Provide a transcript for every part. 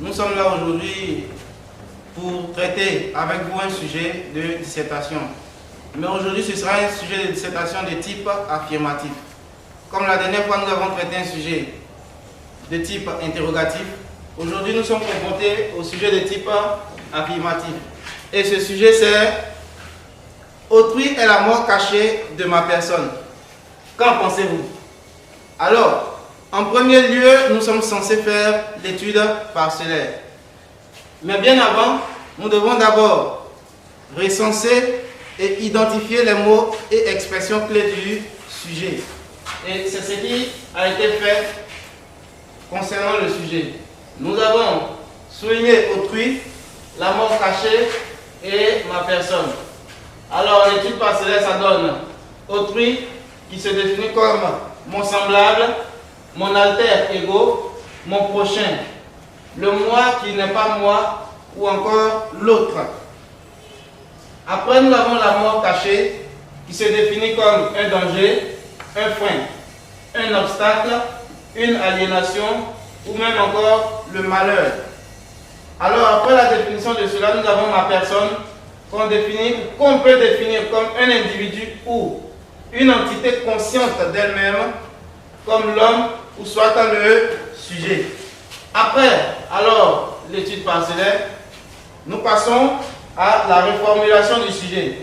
Nous sommes là aujourd'hui pour traiter avec vous un sujet de dissertation. Mais aujourd'hui, ce sera un sujet de dissertation de type affirmatif. Comme la dernière fois, nous avons traité un sujet de type interrogatif. Aujourd'hui, nous sommes confrontés au sujet de type affirmatif. Et ce sujet, c'est « Autrui est la mort cachée de ma personne ». Qu'en pensez-vous? Alors, en premier lieu, nous sommes censés faire l'étude parcellaire. Mais bien avant, nous devons d'abord recenser et identifier les mots et expressions clés du sujet. Et c'est ce qui a été fait concernant le sujet. Nous avons souligné autrui, la mort cachée et ma personne. Alors, l'étude parcellaire, ça donne autrui qui se définit comme mon semblable, mon alter ego, mon prochain, le moi qui n'est pas moi ou encore l'autre. Après, nous avons la mort cachée qui se définit comme un danger, un frein, un obstacle, une aliénation ou même encore le malheur. Alors, après la définition de cela, nous avons ma personne qu'on peut définir comme un individu ou une entité consciente d'elle-même, comme l'homme ou soit le sujet. Après, alors, l'étude parcellaire, nous passons à la reformulation du sujet.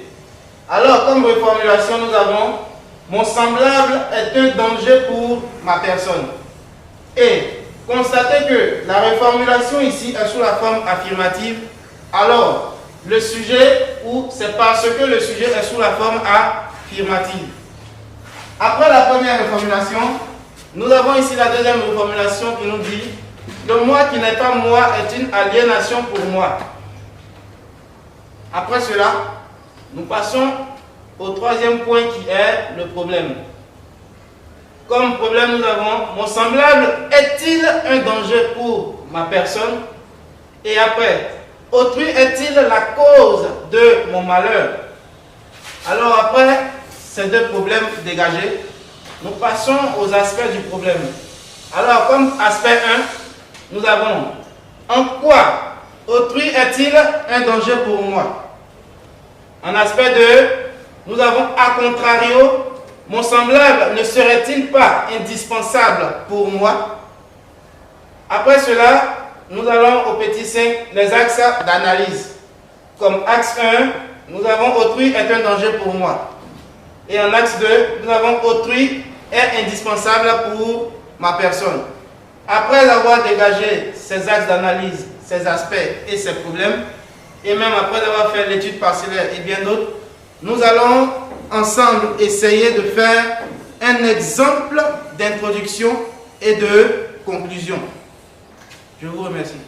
Alors, comme reformulation, nous avons mon semblable est un danger pour ma personne. Et constatez que la reformulation ici est sous la forme affirmative. Alors, le sujet, ou c'est parce que le sujet est sous la forme affirmative. Après la première reformulation, nous avons ici la deuxième reformulation qui nous dit « Le moi qui n'est pas moi est une aliénation pour moi ». Après cela, nous passons au troisième point qui est le problème. Comme problème, nous avons « Mon semblable est-il un danger pour ma personne ?» Et après, « Autrui est-il la cause de mon malheur ?» Alors après ces deux problèmes dégagés, nous passons aux aspects du problème. Alors comme aspect 1, nous avons « En quoi autrui est-il un danger pour moi ?» En aspect 2, nous avons « A contrario, mon semblable ne serait-il pas indispensable pour moi ?» Après cela, nous allons au petit 5, les axes d'analyse. Comme axe 1, nous avons « Autrui est un danger pour moi ». Et en axe 2, nous avons « Autrui est indispensable pour ma personne ». Après avoir dégagé ces axes d'analyse, ces aspects et ces problèmes, et même après avoir fait l'étude parcellaire et bien d'autres, nous allons ensemble essayer de faire un exemple d'introduction et de conclusion. Je vous remercie.